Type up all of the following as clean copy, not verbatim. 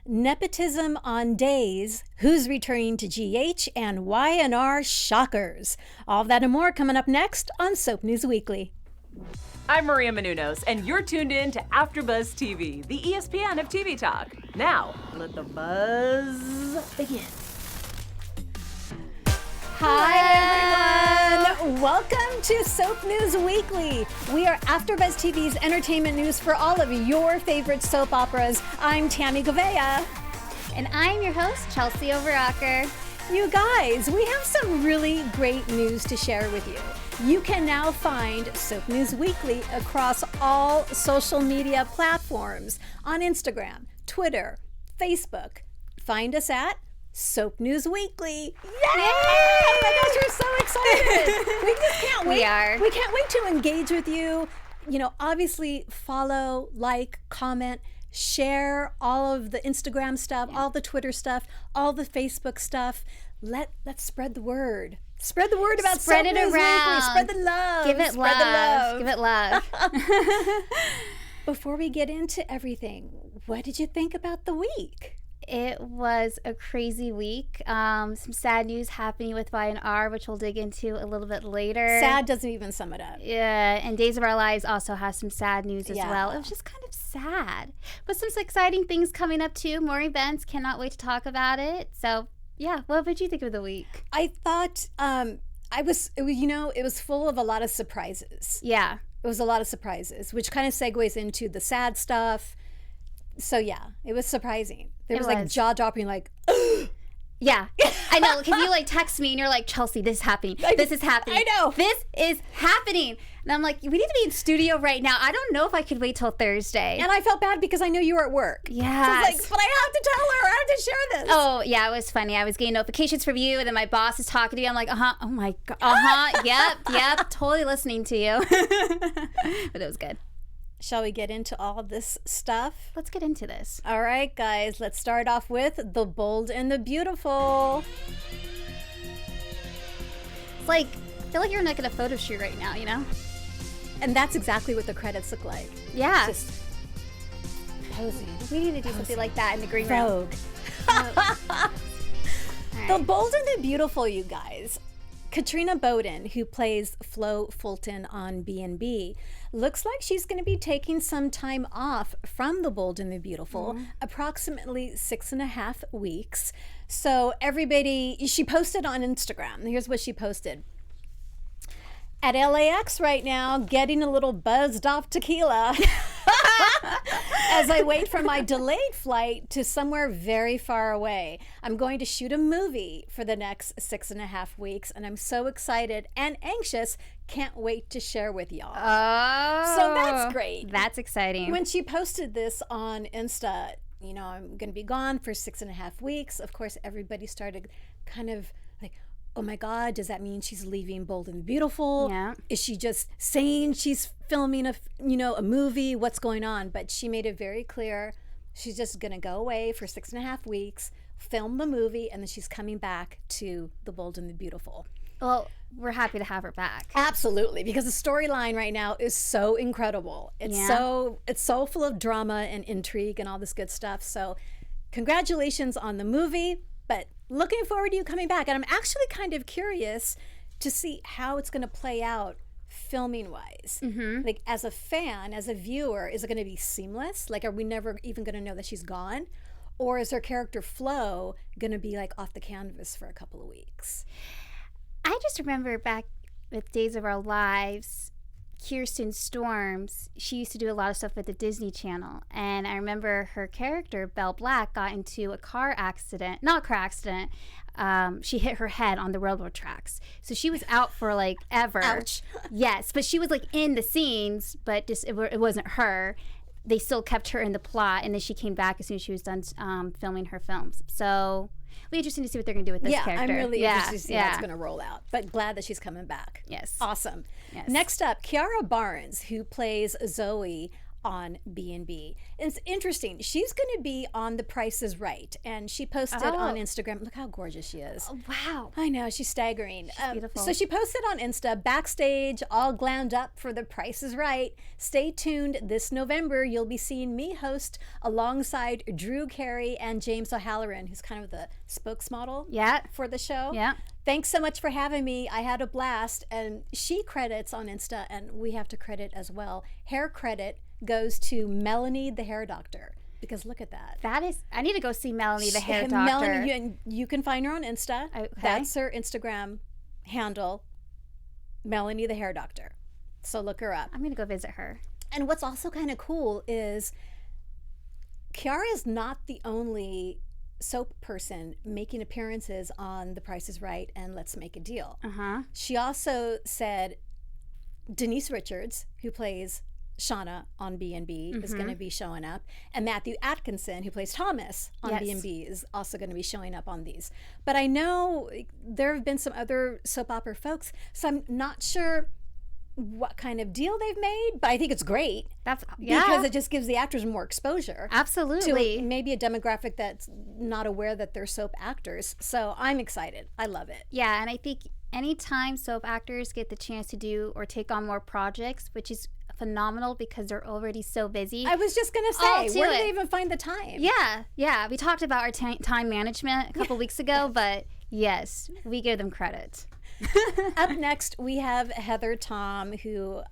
nepotism on days, who's returning to GH, and Y&R shockers. All of that and more coming up next on Soap News Weekly. I'm Maria Menounos, and you're tuned in to AfterBuzz TV, the ESPN of TV talk. Now, let the buzz begin. Hi, everyone. Welcome to Soap News Weekly. We are AfterBuzz TV's entertainment news for all of your favorite soap operas. I'm Tami, Goveia. And I'm your host, Chelsie Overocker. You guys, we have some really great news to share with you. You can now find Soap News Weekly across all social media platforms on Instagram, Twitter, Facebook. Find us at Soap News Weekly. Yay! Oh my gosh, we're so excited. We just can't wait. We are. We can't wait to engage with you. You know, obviously follow, like, comment, share all of the Instagram stuff, all the Twitter stuff, all the Facebook stuff. Let's spread the word. Spread the word about Spread Soap it News around. Weekly. Spread the love. Give it Spread love. the Give it love. Before we get into everything, what did you think about the week? It was a crazy week. Some sad news happening with Y&R, which we'll dig into a little bit later. Sad doesn't even sum it up. Yeah, and Days of Our Lives also has some sad news as Yeah. well. It was just kind of sad. But some exciting things coming up too. More events. Cannot wait to talk about it. So, yeah, what did you think of the week? I thought it was full of a lot of surprises. Yeah. It was a lot of surprises, which kind of segues into the sad stuff. So yeah, it was surprising. There was like jaw-dropping, like, yeah, I know. Because you like text me and you're like, Chelsie, this is happening. This is happening. I know. This is happening. And I'm like, we need to be in studio right now. I don't know if I could wait till Thursday. and I felt bad because I knew you were at work. Yeah. So I was like, but I have to tell her. I have to share this. Oh, yeah, it was funny. I was getting notifications from you, and then my boss is talking to me. I'm like, oh my God, yep, totally listening to you. But it was good. Shall we get into all of this stuff? Let's get into this. All right, guys, let's start off with The Bold and the Beautiful. It's like, I feel like you're like in a photo shoot right now, you know? And that's exactly what the credits look like. Yeah. Just posing. We need to do something like that in the green room. Vogue. All The right. Bold and the Beautiful, you guys. Katarina Bowen, who plays Flo Fulton on B&B, looks like she's going to be taking some time off from The Bold and the Beautiful, approximately 6.5 weeks. So she posted on Instagram. Here's what she posted. At LAX right now, getting a little buzzed off tequila as I wait for my delayed flight to somewhere very far away. I'm going to shoot a movie for the next 6.5 weeks, and I'm so excited and anxious. Can't wait to share with y'all. Oh. So that's great. That's exciting. When she posted this on Insta, you know, I'm going to be gone for 6.5 weeks. Of course, everybody started kind of like, oh my God, does that mean she's leaving Bold and Beautiful? Yeah. Is she just saying she's filming a movie? What's going on? But she made it very clear she's just going to go away for 6.5 weeks, film the movie, and then she's coming back to The Bold and the Beautiful. Well, we're happy to have her back. Absolutely, because the storyline right now is so incredible. It's so full of drama and intrigue and all this good stuff. So congratulations on the movie, but looking forward to you coming back. And I'm actually kind of curious to see how it's going to play out filming wise. Like as a fan, as a viewer, is it going to be seamless? Like, are we never even going to know that she's gone? Or is her character Flo going to be like off the canvas for a couple of weeks? I just remember back with Days of Our Lives, Kirsten Storms, she used to do a lot of stuff with the Disney Channel. And I remember her character, Belle Black, got into a not a car accident. She hit her head on the railroad tracks. So she was out for like ever. Ouch. Yes, but she was like in the scenes, but just it wasn't her. They still kept her in the plot, and then she came back as soon as she was done filming her films. So it'll be interesting to see what they're going to do with this character. I'm really interested to see how it's going to roll out. But glad that she's coming back. Yes. Awesome. Yes. Next up, Kiara Barnes, who plays Zoe on B&B. It's interesting. She's going to be on The Price is Right, and she posted on Instagram. Look how gorgeous she is. Oh, wow. I know, she's staggering. She's beautiful. So she posted on Insta, backstage, all glammed up for The Price is Right. Stay tuned. This November, you'll be seeing me host alongside Drew Carey and James O'Halloran, who's kind of the spokesmodel for the show. Yeah. Thanks so much for having me. I had a blast. And she credits on Insta, and we have to credit as well. Hair credit goes to Melanie the hair doctor, because look at that. That is, I need to go see Melanie the hair doctor. Melanie, you can find her on Insta. Okay. That's her Instagram handle, Melanie the hair doctor. So look her up. I'm going to go visit her. And what's also kind of cool is Kiara is not the only soap person making appearances on The Price is Right and Let's Make a Deal. She also said Denise Richards, who plays Shauna on B&B, is going to be showing up, and Matthew Atkinson, who plays Thomas on B&B, is also going to be showing up on these. But I know there have been some other soap opera folks, so I'm not sure what kind of deal they've made, but I think it's great. Because it just gives the actors more exposure. Absolutely. To maybe a demographic that's not aware that they're soap actors. So I'm excited. I love it. Yeah, and I think anytime soap actors get the chance to do or take on more projects, which is phenomenal because they're already so busy. I was just going to say, where do they even find the time? Yeah. We talked about our time management a couple weeks ago, but yes, we give them credit. Up next, we have Heather Tom, who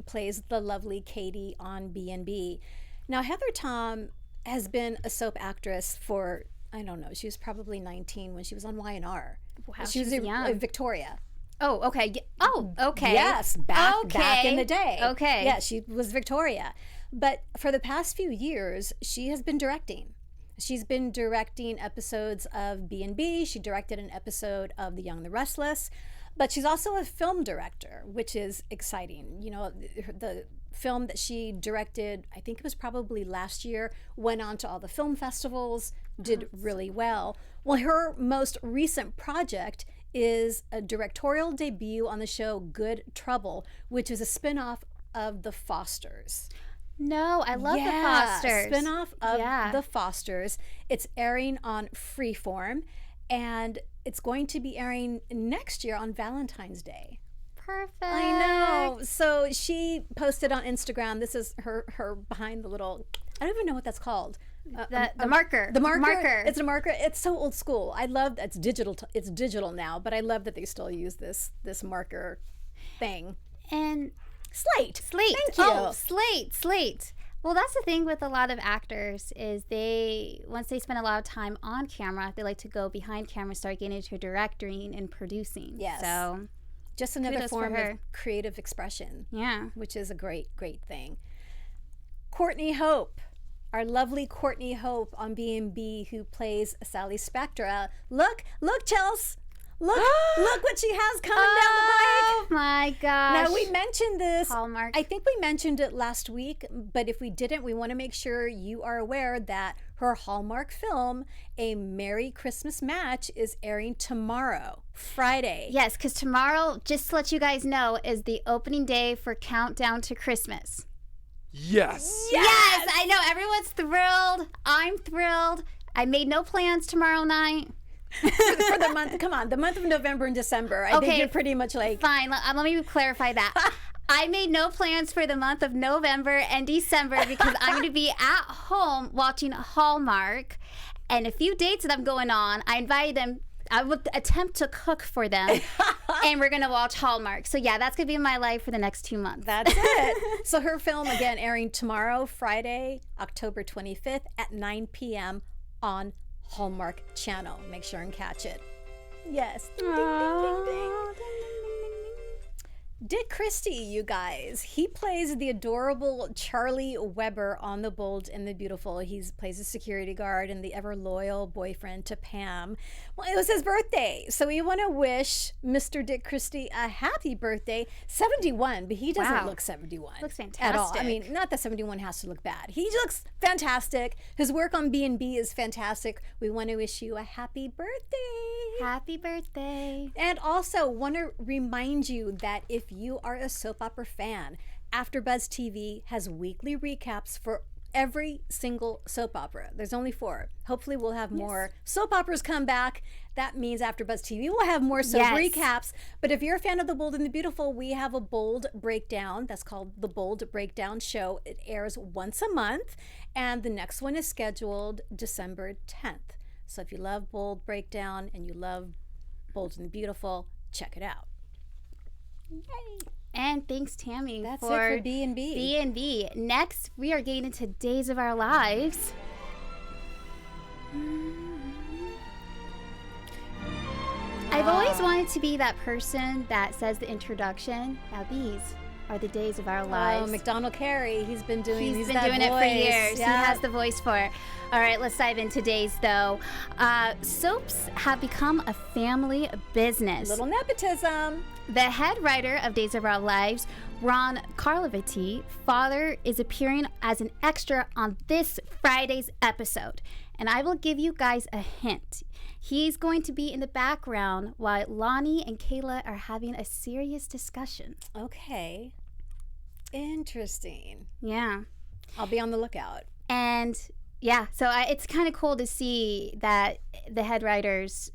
plays the lovely Katie on B&B. Now, Heather Tom has been a soap actress for, I don't know, she was probably 19 when she was on Y&R. Wow, she was young. Victoria. Oh, okay. Oh, okay. Yes, back in the day. Okay. Yeah, she was Victoria. But for the past few years, she has been directing. She's been directing episodes of B&B. She directed an episode of The Young and the Restless. But she's also a film director, which is exciting. You know, the film that she directed, I think it was probably last year, went on to all the film festivals, did really well. Well, her most recent project is a directorial debut on the show Good Trouble, which is a spinoff of The Fosters. No, I love The Fosters. Spinoff of The Fosters. It's airing on Freeform, and it's going to be airing next year on Valentine's Day. Perfect. I know. So she posted on Instagram. This is her behind the little, I don't even know what that's called. The marker. The marker. It's a marker. It's so old school. I love that it's digital. It's digital now, but I love that they still use this marker thing. And Slate. Thank you. Oh, Slate. Well, that's the thing with a lot of actors is once they spend a lot of time on camera, they like to go behind camera, start getting into directing and producing. Yes. So just another form of creative expression. Yeah. Which is a great thing. Courtney Hope. Our lovely Courtney Hope on B&B, who plays Sally Spectra. Look, Chelsie. Look what she has coming down the pike. Oh my gosh. Now, we mentioned this. Hallmark. I think we mentioned it last week, but if we didn't, we want to make sure you are aware that her Hallmark film, A Merry Christmas Match, is airing tomorrow, Friday. Yes, because tomorrow, just to let you guys know, is the opening day for Countdown to Christmas. Yes, I know. Everyone's thrilled. I'm thrilled. I made no plans tomorrow night. for the month, come on, the month of November and December. I think you're pretty much like... Fine, let me clarify that. I made no plans for the month of November and December because I'm going to be at home watching Hallmark. And a few dates that I'm going on, I invited them. I would attempt to cook for them, and we're going to watch Hallmark. So, yeah, that's going to be my life for the next 2 months. That's it. So her film, again, airing tomorrow, Friday, October 25th at 9 p.m. on Hallmark Channel. Make sure and catch it. Yes. Ding, ding, ding, ding, ding. Dick Christie, you guys. He plays the adorable Charlie Weber on The Bold and the Beautiful. He plays a security guard and the ever loyal boyfriend to Pam. Well, it was his birthday, so we want to wish Mr. Dick Christie a happy birthday. 71, but he doesn't look 71. Looks fantastic. At all. I mean, not that 71 has to look bad. He looks fantastic. His work on B&B is fantastic. We want to wish you a happy birthday. Happy birthday. And also want to remind you that if you are a soap opera fan, AfterBuzz TV has weekly recaps for every single soap opera. There's only 4. Hopefully we'll have more soap operas come back. That means AfterBuzz TV will have more soap recaps. But if you're a fan of The Bold and the Beautiful, we have a Bold Breakdown. That's called The Bold Breakdown Show. It airs once a month, and the next one is scheduled December 10th. So if you love Bold Breakdown and you love Bold and the Beautiful, check it out. Yay. And thanks, Tami, That's for it for B&B. B&B. Next, we are getting into Days of Our Lives. I've always wanted to be that person that says the introduction. Now these are the days of our lives. Oh, McDonald Carey. He's been doing He's been doing it for years. Yeah. He has the voice for it. All right, let's dive into days, though. Soaps have become a family business. Little nepotism. The head writer of Days of Our Lives, Ron Carlovati, father, is appearing as an extra on this Friday's episode. And I will give you guys a hint. He's going to be in the background while Lonnie and Kayla are having a serious discussion. Okay. Interesting. Yeah. I'll be on the lookout. And yeah, so it's kind of cool to see that the head writer's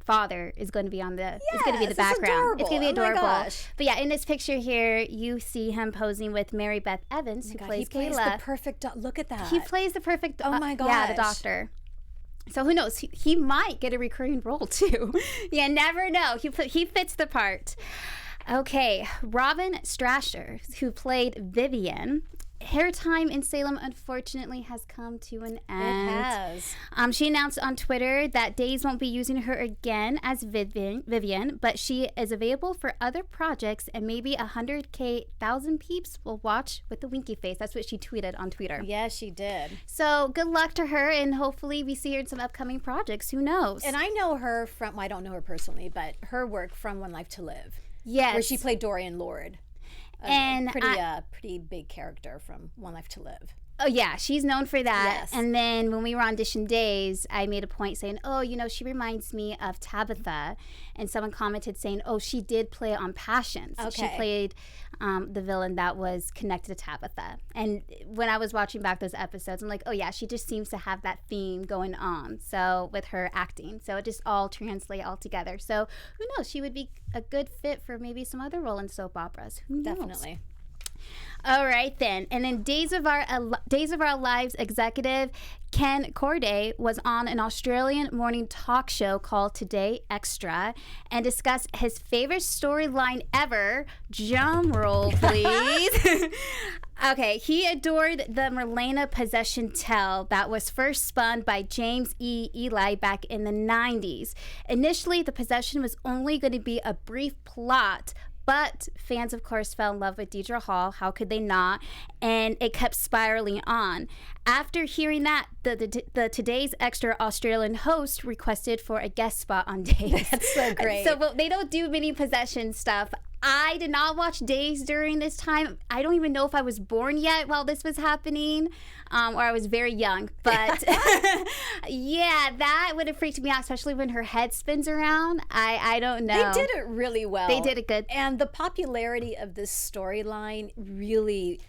father is going to be on the it's going to be the background. It's going to be adorable. Oh my gosh. But yeah, in this picture here, you see him posing with Mary Beth Evans, who plays he Kayla. plays the perfect look at that. He plays the perfect Oh my yeah, the gosh. doctor. So who knows? He might get a recurring role too. You never know. He fits the part. Okay, Robin Strasser, who played Vivian. Her time in Salem, unfortunately, has come to an end. It has. She announced on Twitter that Days won't be using her again as Vivian, but she is available for other projects, and maybe 100,000 peeps will watch with the winky face. That's what she tweeted on Twitter. Yeah, she did. So good luck to her, and hopefully we see her in some upcoming projects. Who knows? And I know her from, well, I don't know her personally, but her work from One Life to Live. Yes. Where she played Dorian Lord. And pretty big character from One Life to Live. Oh, yeah, she's known for that. Yes. And then when we were on Audition Days, I made a point saying, oh, she reminds me of Tabitha. And someone commented saying, oh, she did play on Passions. Okay. She played the villain that was connected to Tabitha. And when I was watching back those episodes, I'm like, oh, yeah, she just seems to have that theme going on. So with her acting. So it just all translates all together. So who knows? She would be a good fit for maybe some other role in soap operas. Who knows? Definitely. All right, then. And then Days of Our Lives executive Ken Corday was on an Australian morning talk show called Today Extra and discussed his favorite storyline ever. Drum roll, please. Okay, he adored the Merlina possession tale that was first spun by James E. Ely back in the 90s. Initially, the possession was only going to be a brief plot, but fans, of course, fell in love with Deidre Hall. How could they not? And it kept spiraling on. After hearing that, the Today's Extra Australian host requested for a guest spot on Days. That's so great. So they don't do many possession stuff. I did not watch Days during this time. I don't even know if I was born yet while this was happening, or I was very young. But yeah, that would have freaked me out, especially when her head spins around. I don't know. They did it really well. They did it good. And the popularity of this storyline really,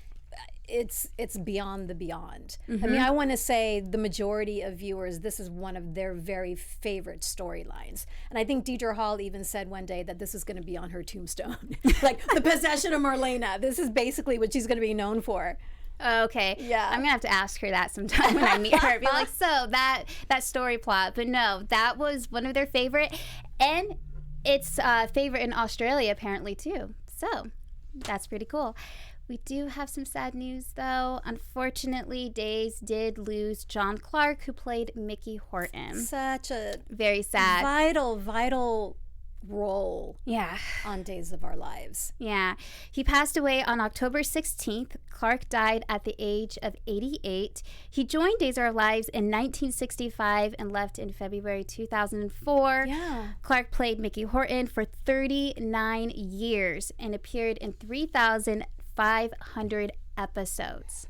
it's beyond the beyond. I mean, I want to say the majority of viewers, this is one of their very favorite storylines. And I think Deidre Hall even said one day that this is going to be on her tombstone. Like, the possession of Marlena. This is basically what she's going to be known for. Okay. Yeah. I'm gonna have to ask her that sometime when I meet her. Be like, so that story plot. But no, that was one of their favorite, and it's favorite in Australia apparently too. So that's pretty cool. We do have some sad news though. Unfortunately, Days did lose John Clark, who played Mickey Horton. Such a Very sad. vital role Yeah. on Days of Our Lives. Yeah. He passed away on October 16th. Clark died at the age of 88. He joined Days of Our Lives in 1965 and left in February 2004. Yeah. Clark played Mickey Horton for 39 years and appeared in 3,500 episodes.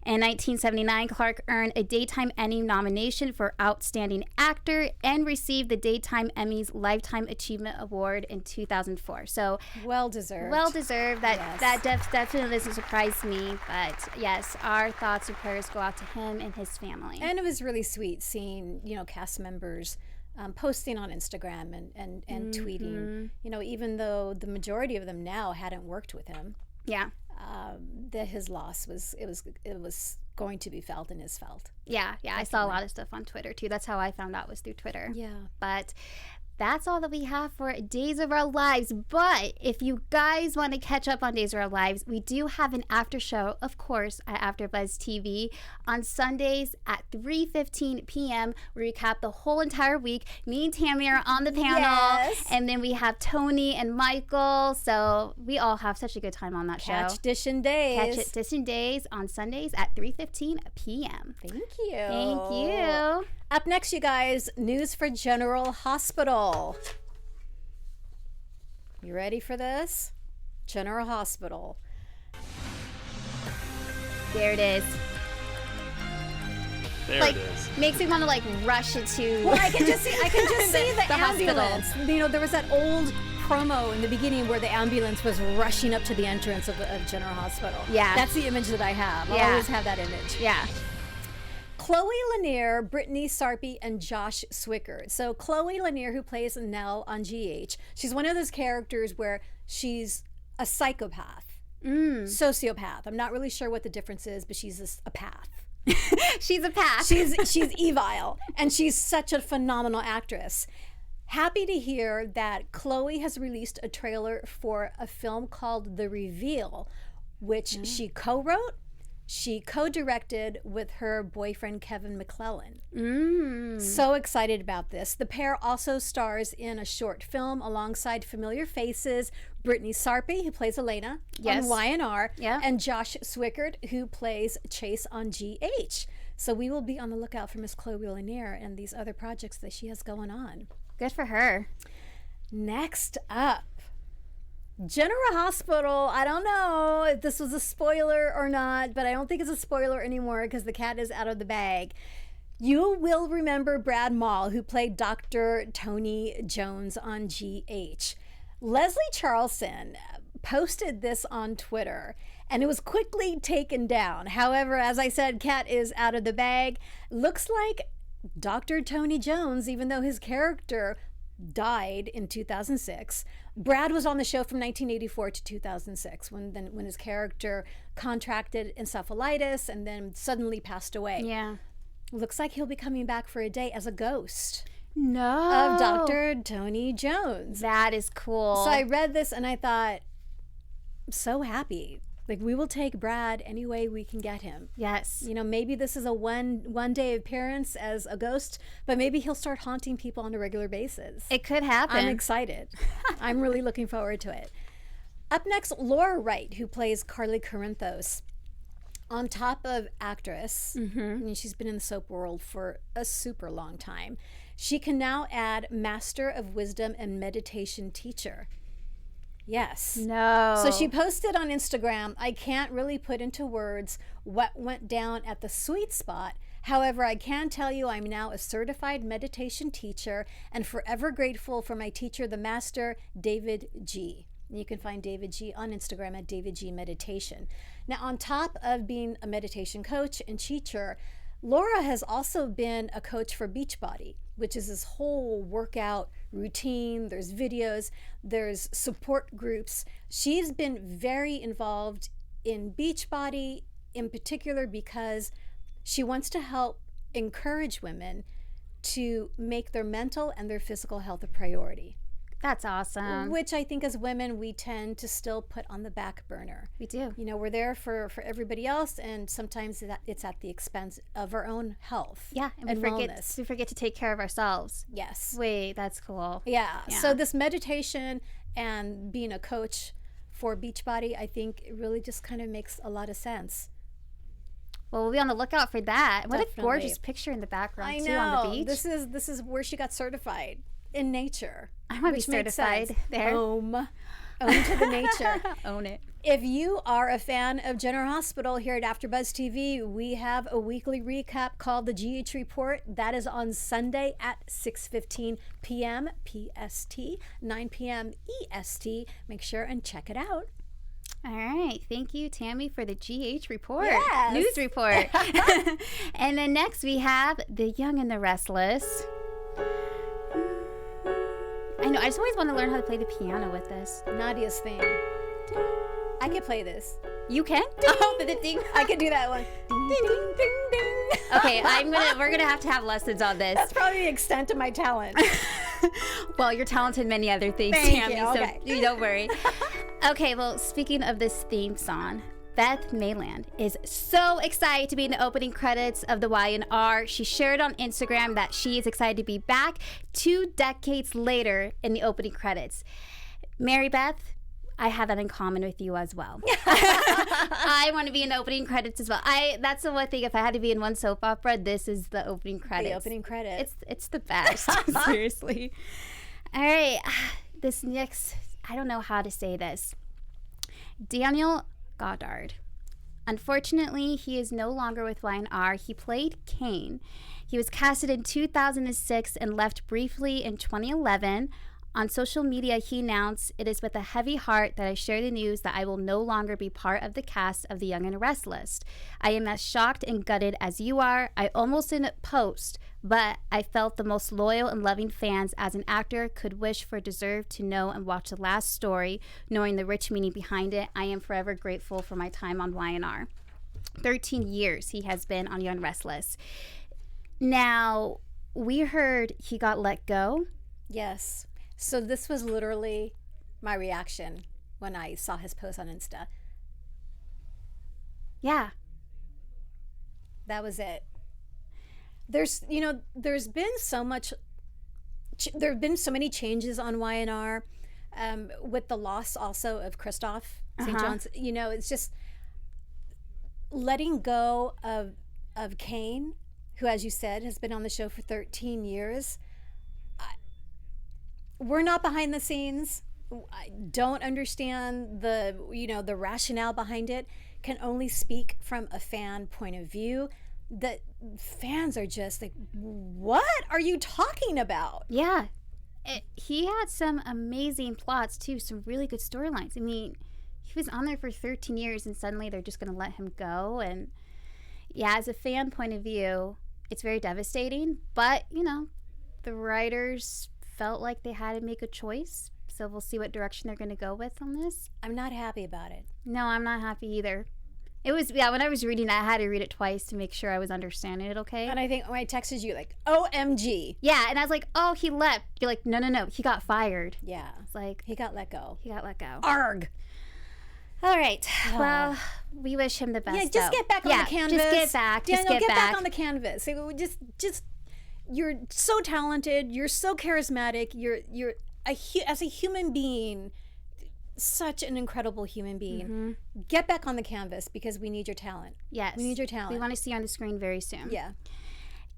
In 1979, Clark earned a Daytime Emmy nomination for Outstanding Actor and received the Daytime Emmy's Lifetime Achievement Award in 2004. So well deserved. Well deserved. That definitely doesn't surprise me. But yes, our thoughts and prayers go out to him and his family. And it was really sweet seeing, cast members posting on Instagram and tweeting, even though the majority of them now hadn't worked with him. Yeah. That his loss was going to be felt and is felt. Yeah. I saw a lot of stuff on Twitter too. That's how I found out, was through Twitter. Yeah. But that's all that we have for Days of Our Lives. But if you guys want to catch up on Days of Our Lives, we do have an after show, of course, at AfterBuzz TV on Sundays at 3:15 p.m. We recap the whole entire week. Me and Tami are on the panel. Yes. And then we have Tony and Michael. So we all have such a good time on that show. Catch Dishin' Days. Catch it Dishin' Days on Sundays at 3:15 p.m. Thank you. Thank you. Up next, you guys, news for General Hospital. You ready for this? General Hospital. There it is. There it is. Makes me want to rush into. Well, I can just see the ambulance. hospital. There was that old promo in the beginning where the ambulance was rushing up to the entrance of General Hospital. Yeah. That's the image that I have. I Yeah. always have that image. Yeah. Chloe Lanier, Brittany Sarpy, and Josh Swickard. So Chloe Lanier, who plays Nell on GH, she's one of those characters where she's a psychopath, sociopath. I'm not really sure what the difference is, but she's a path. She's a path. She's evile, and she's such a phenomenal actress. Happy to hear that Chloe has released a trailer for a film called The Reveal, which she co-wrote. She co-directed with her boyfriend, Kevin McClellan. So excited about this. The pair also stars in a short film alongside familiar faces, Brittany Sarpy, who plays Elena on YNR, and Josh Swickard, who plays Chase on GH. So we will be on the lookout for Miss Chloe Lanier and these other projects that she has going on. Good for her. Next up, General Hospital. I don't know if this was a spoiler or not, but I don't think it's a spoiler anymore because the cat is out of the bag. You will remember Brad Mall, who played Dr. Tony Jones on GH. Leslie Charlson posted this on Twitter, and it was quickly taken down. However, as I said, cat is out of the bag. Looks like Dr. Tony Jones, even though his character died in 2006. Brad was on the show from 1984 to 2006 when his character contracted encephalitis and then suddenly passed away. Yeah. Looks like he'll be coming back for a day as a ghost No. of Dr. Tony Jones. That is cool. So I read this and I thought, so happy. We will take Brad any way we can get him. Yes. Maybe this is a one day appearance as a ghost, but maybe he'll start haunting people on a regular basis. It could happen. I'm excited. I'm really looking forward to it. Up next, Laura Wright, who plays Carly Corinthos. On top of actress, she's been in the soap world for a super long time. She can now add Master of Wisdom and Meditation Teacher. Yes. No. So she posted on Instagram, I can't really put into words what went down at the sweet spot. However, I can tell you I'm now a certified meditation teacher and forever grateful for my teacher, the Master, David G. You can find David G on Instagram at David G Meditation. Now, on top of being a meditation coach and teacher, Laura has also been a coach for Beachbody, which is this whole workout routine. There's videos, there's support groups. She's been very involved in Beachbody in particular because she wants to help encourage women to make their mental and their physical health a priority. That's awesome. Which I think as women, we tend to still put on the back burner. We do. We're there for everybody else, and sometimes it's at the expense of our own health. Yeah, and we forget to take care of ourselves. Yes. Wait, that's cool. Yeah. So this meditation and being a coach for Beachbody, I think it really just kind of makes a lot of sense. Well, we'll be on the lookout for that. What Definitely. a gorgeous picture in the background, I too, know. on the beach. This is where she got certified in nature. I want to be which makes certified sense. there. Boom. Own to the nature. Own it. If you are a fan of General Hospital, here at AfterBuzz TV, we have a weekly recap called the GH Report. That is on Sunday at 6:15 p.m. PST, 9 p.m. EST. Make sure and check it out. All right. Thank you, Tami, for the GH Report. Yes. News report. And then next we have The Young and the Restless. I know. I just always want to learn how to play the piano with this. Nadia's theme. I could play this. You can? Oh, the ding. I could do that one. Ding, ding, ding, ding. Okay, we're gonna have to have lessons on this. That's probably the extent of my talent. Well, you're talented in many other things, Thank Tami, you. Okay. so you don't worry. Okay, well, speaking of this theme song, Beth Mayland is so excited to be in the opening credits of the Y&R. She shared on Instagram that she is excited to be back 2 decades later in the opening credits. Mary Beth, I have that in common with you as well. I want to be in the opening credits as well. That's the one thing. If I had to be in one soap opera, this is the opening credits. The opening credits. It's the best. Seriously. All right. This next, I don't know how to say this. Daniel Goddard. Unfortunately, he is no longer with Y&R. He played Kane. He was casted in 2006 and left briefly in 2011. On social media, he announced, "It is with a heavy heart that I share the news that I will no longer be part of the cast of The Young and the Restless. I am as shocked and gutted as you are. I almost didn't post, but I felt the most loyal and loving fans as an actor could wish for deserve to know and watch the last story, knowing the rich meaning behind it. I am forever grateful for my time on Y&R." 13 years he has been on Young and Restless. Now, we heard he got let go. Yes. So this was literally my reaction when I saw his post on Insta. Yeah. That was it. There's been so much, there have been so many changes on Y&R, with the loss also of Christoph St. John's. It's just letting go of Kane, who, as you said, has been on the show for 13 years. We're not behind the scenes. I don't understand the rationale behind it. Can only speak from a fan point of view. That fans are just like, what are you talking about? Yeah. He had some amazing plots too, some really good storylines. I mean, he was on there for 13 years and suddenly they're just going to let him go. And yeah, as a fan point of view, it's very devastating. But, the writers felt like they had to make a choice, so we'll see what direction they're going to go with on this. I'm not happy about it. No, I'm not happy either. It was, when I was reading that, I had to read it twice to make sure I was understanding it okay. And I think when I texted you, like, OMG. Yeah, and I was like, oh, he left. You're like, no, he got fired. Yeah. It's like, he got let go. Arg. All right. Well, we wish him the best. Yeah, just get back on the canvas. Just get back. Daniel, get back on the canvas. Just you're so talented. You're so charismatic. You're as a human being, such an incredible human being. Mm-hmm. Get back on the canvas because we need your talent. Yes. We need your talent. We want to see you on the screen very soon. Yeah.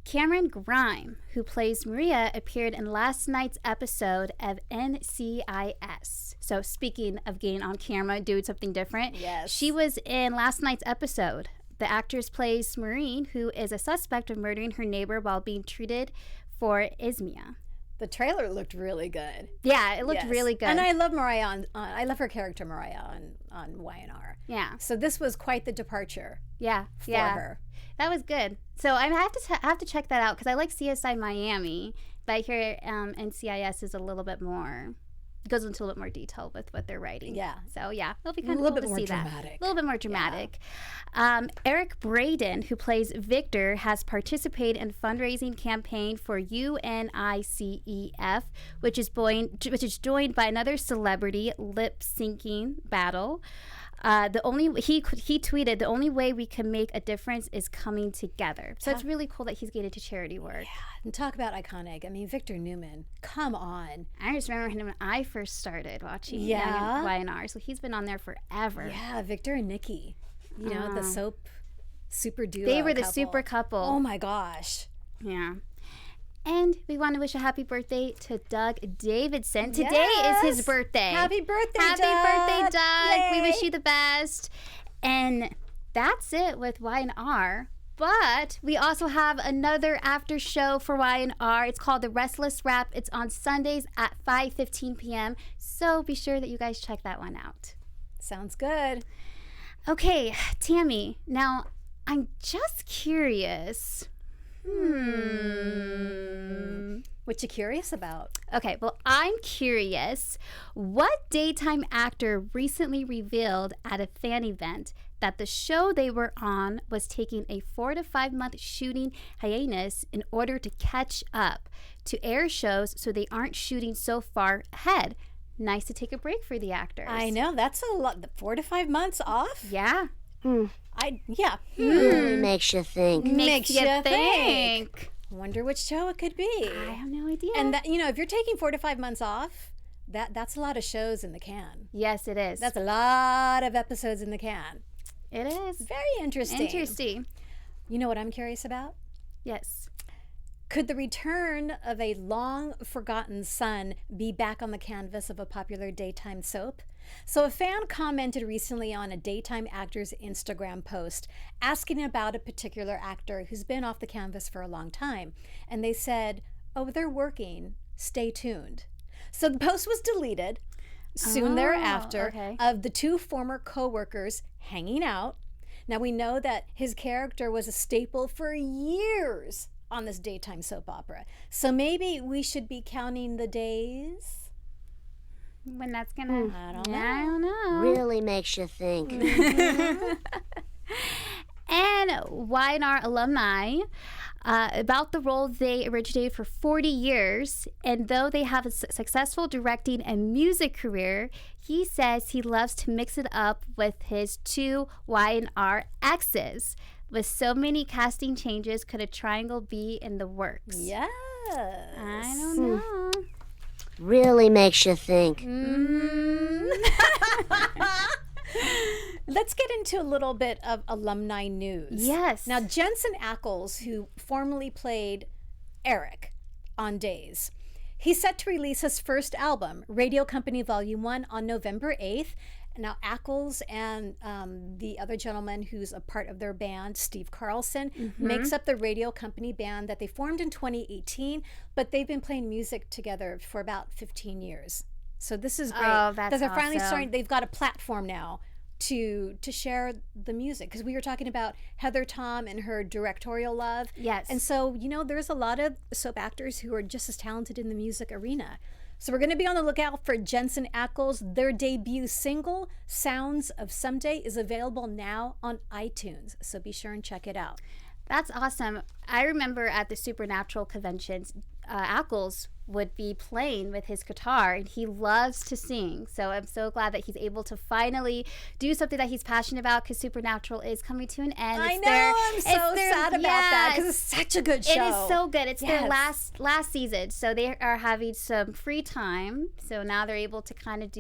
Cameron Grime, who plays Maria, appeared in last night's episode of NCIS. So speaking of getting on camera, doing something different, yes, she was in last night's episode. The actress plays Maureen, who is a suspect of murdering her neighbor while being treated for ismia. The trailer looked really good. Yeah, it looked really good. And I love Mariah I love her character Mariah on Y&R. Yeah. So this was quite the departure. Yeah. For her. That was good. So I have to check that out because I like CSI Miami, but I hear NCIS is a little bit more, goes into a little bit more detail with what they're writing. Yeah. So yeah, it'll be kind of cool to see that. A little bit more dramatic. Yeah. Eric Braden, who plays Victor, has participated in fundraising campaign for UNICEF, which is joined by another celebrity lip syncing battle. He tweeted, "The only way we can make a difference is coming together." So it's really cool that he's getting into charity work. Yeah, and talk about iconic. I mean, Victor Newman, come on. I just remember him when I first started watching Y&R. So he's been on there forever. Yeah, Victor and Nikki. The soap super duo. They were the super couple. Oh my gosh. Yeah. And we want to wish a happy birthday to Doug Davidson. Today Yes. is his birthday. Happy birthday, Doug. Happy birthday, Doug. Yay. We wish you the best. And that's it with Y&R. But we also have another after show for Y&R. It's called the Restless Wrap. It's on Sundays at 5:15 p.m. So be sure that you guys check that one out. Sounds good. Okay, Tami. Now, I'm just curious. What you curious about? Okay, well, I'm curious. What daytime actor recently revealed at a fan event that the show they were on was taking a 4 to 5 month shooting hiatus in order to catch up to air shows so they aren't shooting so far ahead? Nice to take a break for the actors. I know, that's a lot. 4 to 5 months off? Yeah. Really makes you think. Makes you think. Wonder which show it could be. I have no idea. And that, if you're taking 4 to 5 months off, that's a lot of shows in the can. Yes, it is. That's a lot of episodes in the can. It is. Very interesting. Interesting. You know what I'm curious about? Yes. Could the return of a long-forgotten son be back on the canvas of a popular daytime soap? So a fan commented recently on a daytime actor's Instagram post asking about a particular actor who's been off the canvas for a long time. And they said, "Oh, they're working. Stay tuned." So the post was deleted soon thereafter okay. of the two former co-workers hanging out. Now we know that his character was a staple for years on this daytime soap opera. So maybe we should be counting the days. When that's gonna... I don't know. I don't know. Really makes you think. And Y&R alumni about the role they originated for 40 years. And though they have a successful directing and music career, he says he loves to mix it up with his two Y&R exes. With so many casting changes, could a triangle be in the works? Yes. I don't know. Really makes you think. Let's get into a little bit of alumni news. Yes. Now, Jensen Ackles, who formerly played Eric on Days, he's set to release his first album, Radio Company Volume 1, on November 8th. Now, Ackles and the other gentleman who's a part of their band, Steve Carlson, makes up the Radio Company band that they formed in 2018, but they've been playing music together for about 15 years. So this is great. Oh, that's they're finally awesome. starting. They've got a platform now to share the music, because we were talking about Heather Tom and her directorial love. Yes. And so, there's a lot of soap actors who are just as talented in the music arena. So we're going to be on the lookout for Jensen Ackles. Their debut single, Sounds of Someday, is available now on iTunes. So be sure and check it out. That's awesome. I remember at the Supernatural conventions, Ackles would be playing with his guitar, and he loves to sing. So I'm so glad that he's able to finally do something that he's passionate about, because Supernatural is coming to an end. I know. I'm so sad about that, because it's such a good show. It is so good. It's their Yes. last season, so they are having some free time. So now they're able to kind of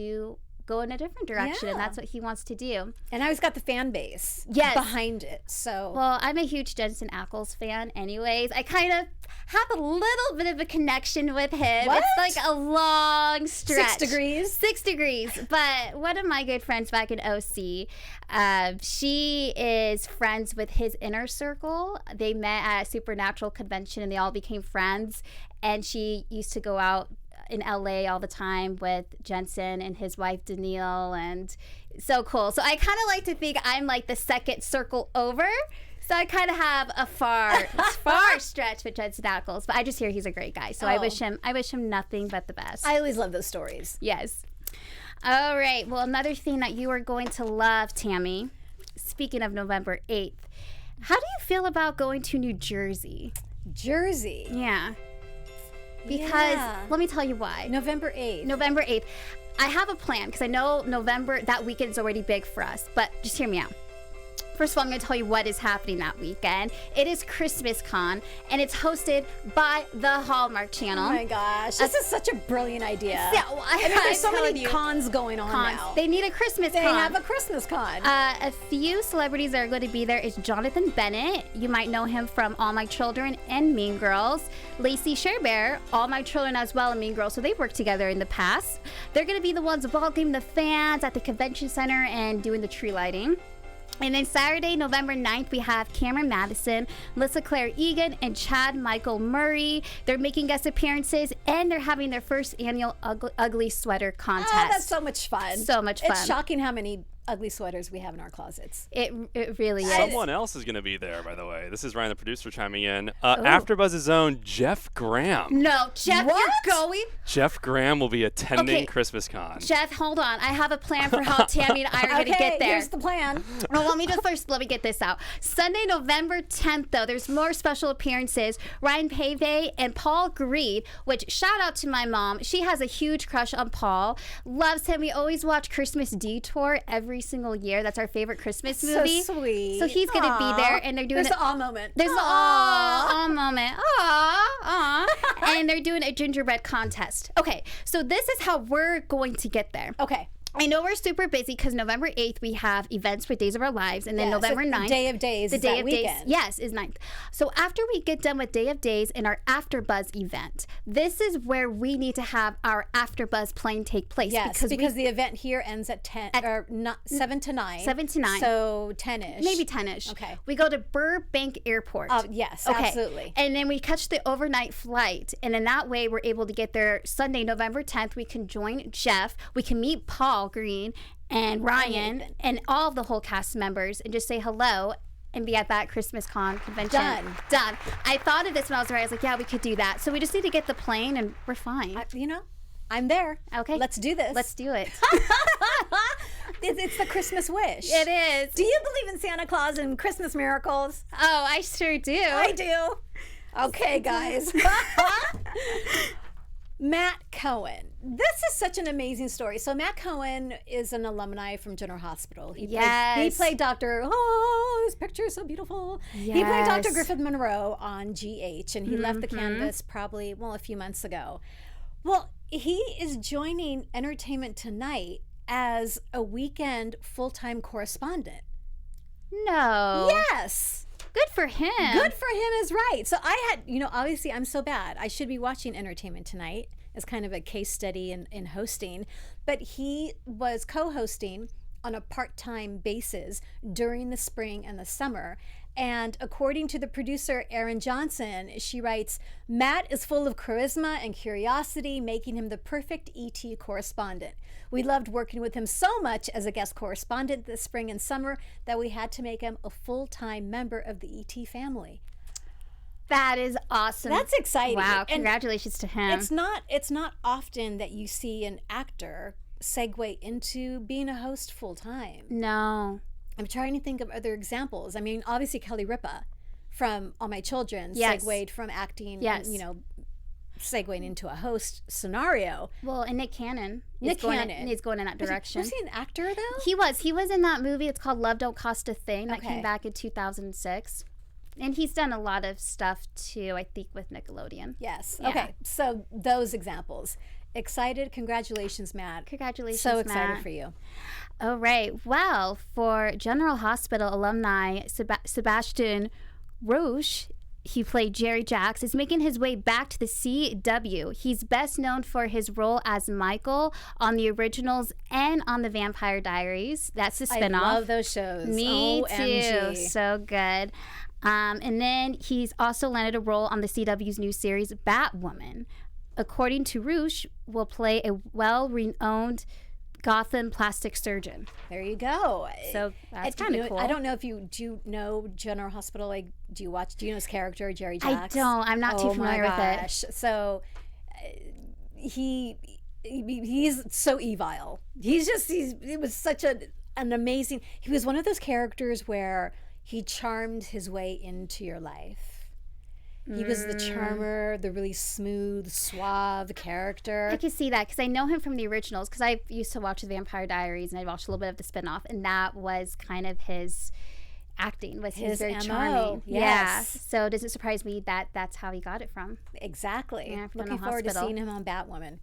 go in a different direction, and Yeah. that's what he wants to do. And now he's got the fan base behind it. So Well, I'm a huge Jensen Ackles fan anyways. I kind of have a little bit of a connection with him. What? It's like a long stretch. 6 degrees. 6 degrees. But one of my good friends back in OC, she is friends with his inner circle. They met at a Supernatural convention, and they all became friends. And she used to go out in LA all the time with Jensen and his wife Danielle, and so cool. So I kind of like to think I'm like the second circle over. So I kind of have a far stretch with Jensen Ackles, but I just hear he's a great guy. So I wish him nothing but the best. I always love those stories. Yes. All right. Well, another thing that you are going to love, Tami, speaking of November 8th, how do you feel about going to New Jersey? Jersey. Yeah. Because Yeah. let me tell you why. November 8th. November 8th. I have a plan, because I know November, that weekend is already big for us. But just hear me out. First of all, I'm going to tell you what is happening that weekend. It is ChristmaCon, and it's hosted by the Hallmark Channel. Oh my gosh, this is such a brilliant idea. Yeah, well, I mean, there's so many cons going on now. They need a Christmas They con. have a Christmas con. A few celebrities that are going to be there is Jonathan Bennett. You might know him from All My Children and Mean Girls. Lacey Sherbear, All My Children as well, and Mean Girls. So they've worked together in the past. They're going to be the ones welcoming the fans at the convention center and doing the tree lighting. And then Saturday, November 9th, we have Cameron Madison, Melissa Claire Egan, and Chad Michael Murray. They're making guest appearances, and they're having their first annual ugly sweater contest. Oh, that's so much fun. So much fun. It's shocking how many ugly sweaters we have in our closets. It really is. Someone else is going to be there, by the way. This is Ryan, the producer, chiming in. AfterBuzz's own Jeff Graham. No, Jeff, What? you're going? Jeff Graham will be attending Okay. ChristmaCon. Jeff, hold on. I have a plan for how Tami and I are going to get there. Here's the plan. Well, let me get this out. Sunday, November 10th, though, there's more special appearances. Ryan Pave and Paul Greed, which shout out to my mom. She has a huge crush on Paul. Loves him. We always watch Christmas Detour every single year. That's our favorite Christmas movie. So sweet. So he's going to be there, and they're doing There's the awe moment. There's the aw moment. Aw. And they're doing a gingerbread contest. Okay, so this is how we're going to get there. Okay. I know we're super busy because November 8th we have events with Days of Our Lives, and then Yeah, November so 9th. Day of Days The is Day that of weekend. Days, yes, is 9th. So after we get done with Day of Days and our AfterBuzz event, this is where we need to have our AfterBuzz playing take place. Yes, because the event here ends at 7 to 9. 7 to 9. So 10-ish. Maybe 10-ish. Okay. We go to Burbank Airport. Yes, Okay. absolutely. And then we catch the overnight flight. And then that way we're able to get there Sunday, November 10th. We can join Jeff. We can meet Paul Green and Ryan Nathan. and all of the whole cast members and just say hello and be at that ChristmaCon convention. Done. I thought of this when I was there. I was like, yeah, we could do that. So we just need to get the plane and we're fine. I'm there. Okay. Let's do this. Let's do it. It's the Christmas wish. It is. Do you believe in Santa Claus and Christmas miracles? Oh, I sure do. I do. Okay, guys. Matt Cohen. This is such an amazing story. So Matt Cohen is an alumni from General Hospital. He played Dr. Oh, his picture is so beautiful. He played Dr. Yes. Griffith Monroe on GH, and he left the canvas probably, a few months ago. Well, he is joining Entertainment Tonight as a weekend full-time correspondent. No. Yes. Good for him. Good for him is right. So I had, obviously I'm so bad. I should be watching Entertainment Tonight as kind of a case study in hosting. But he was co-hosting on a part-time basis during the spring and the summer. And according to the producer, Erin Johnson, she writes, Matt is full of charisma and curiosity, making him the perfect ET correspondent. We loved working with him so much as a guest correspondent this spring and summer that we had to make him a full-time member of the ET family. That is awesome. That's exciting. Wow, And congratulations to him. It's not often that you see an actor segue into being a host full-time. No. I'm trying to think of other examples. I mean, obviously Kelly Ripa from All My Children segued from acting, and, segueing into a host scenario. Well, and Nick Cannon. Nick Cannon. He's going in that direction. Was he an actor, though? He was in that movie. It's called Love Don't Cost a Thing. That Okay. came back in 2006. And he's done a lot of stuff, too, I think, with Nickelodeon. Yes. Yeah. Okay. So those examples. Excited. Congratulations, Matt. Congratulations, So excited Matt. for you. All right. Well, for General Hospital alumni Sebastian Roche, he played Jerry Jacks, is making his way back to the CW. He's best known for his role as Michael on the originals and on the Vampire Diaries. That's a spinoff. I love those shows. Me OMG. too. So good. And then he's also landed a role on the CW's new series, Batwoman. According to Roosh, will play a well-renowned Gotham plastic surgeon. There you go. So that's And, kind of cool. I don't know if do you know General Hospital? Like, do you know his character, Jerry Jacks? I don't. I'm not too familiar with it. So he's so evil. It was such an amazing. He was one of those characters where he charmed his way into your life. He was the charmer, the really smooth, suave character. I can see that because I know him from the originals because I used to watch the Vampire Diaries and I watched a little bit of the spinoff, and that was kind of his acting. Was His very MO, charming. yes. Yeah. So does it surprise me that that's how he got it from? Exactly. Yeah, from Looking the forward to hospital. seeing him on Batwoman.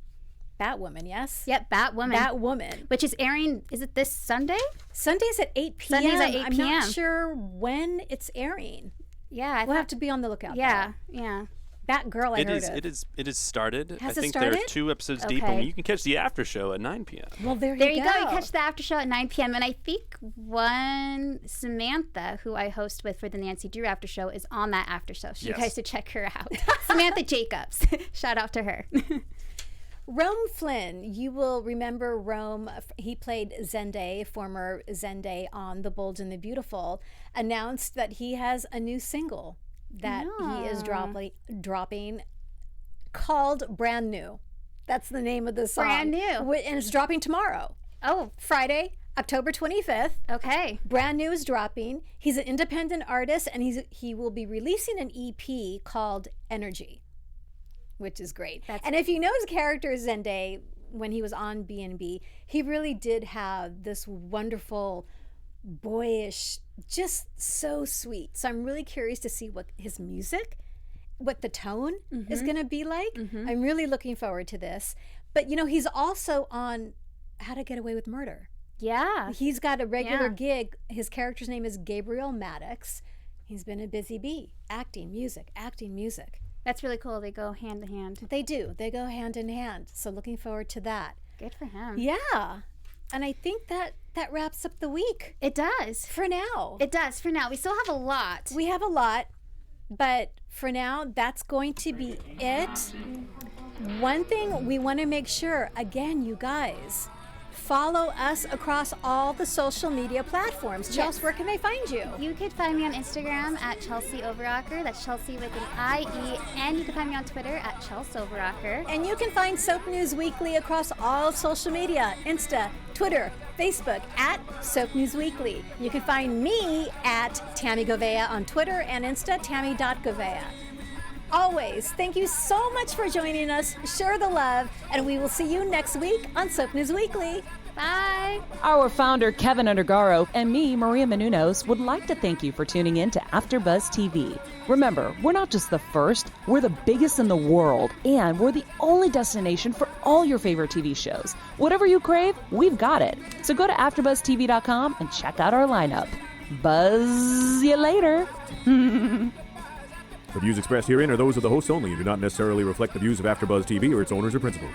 Batwoman, yes? Yep, Batwoman. Batwoman. Which is airing, is it this Sunday? Sunday's at 8 p.m. Sunday's at 8 I'm p.m. not sure when it's airing. Yeah. We'll have to be on the lookout. Yeah, though. yeah. Batgirl, I It heard is. of. It is started. Has I it think they're started? 2 episodes deep, Okay. and you can catch the after show at 9 p.m. Well, there There you you go. go. You catch the after show at 9 p.m. And I think one Samantha, who I host with for the Nancy Drew after show, is on that after show. So Yes. you guys should check her out. Samantha Jacobs. Shout out to her. Rome Flynn, you will remember Rome. He played Zendaya, former Zendaya on The Bold and the Beautiful, announced that he has a new single that he is dropping called Brand New. That's the name of the song. Brand New. And it's dropping tomorrow. Oh, Friday, October 25th. okay. Brand New is dropping. He's an independent artist, and he will be releasing an EP called Energy, which is great. And if you know his character Zendaya, when he was on B&B, he really did have this wonderful, boyish, just so sweet. So I'm really curious to see what his music, what the tone is going to be like. I'm really looking forward to this. But, you know, he's also on How to Get Away with Murder. Yeah. He's got a regular gig. His character's name is Gabriel Maddox. He's been a busy bee, acting music. That's really cool. They go hand in hand. They do. They go hand in hand. So looking forward to that. Good for him. Yeah. And I think that wraps up the week It does. for now. It does for now. We still have a lot. We have a lot, but for now, that's going to be it. One thing we want to make sure, again, you guys, follow us across all the social media platforms. Chelsea, where can they find you? You could find me on Instagram at Chelsie Overocker. That's Chelsea with an I-E. And you can find me on Twitter at Chelsea Overocker. And you can find Soap News Weekly across all social media, Insta, Twitter, Facebook, at Soap News Weekly. You can find me at Tami Goveia on Twitter and Insta, Tami.Goveia. Always, thank you so much for joining us. Share the love, and we will see you next week on Soap News Weekly. Bye. Our founder, Keven Undergaro, and me, Maria Menounos, would like to thank you for tuning in to AfterBuzz TV. Remember, we're not just the first, we're the biggest in the world, and we're the only destination for all your favorite TV shows. Whatever you crave, we've got it. So go to AfterBuzzTV.com and check out our lineup. Buzz you later. The views expressed herein are those of the hosts only and do not necessarily reflect the views of AfterBuzz TV or its owners or principals.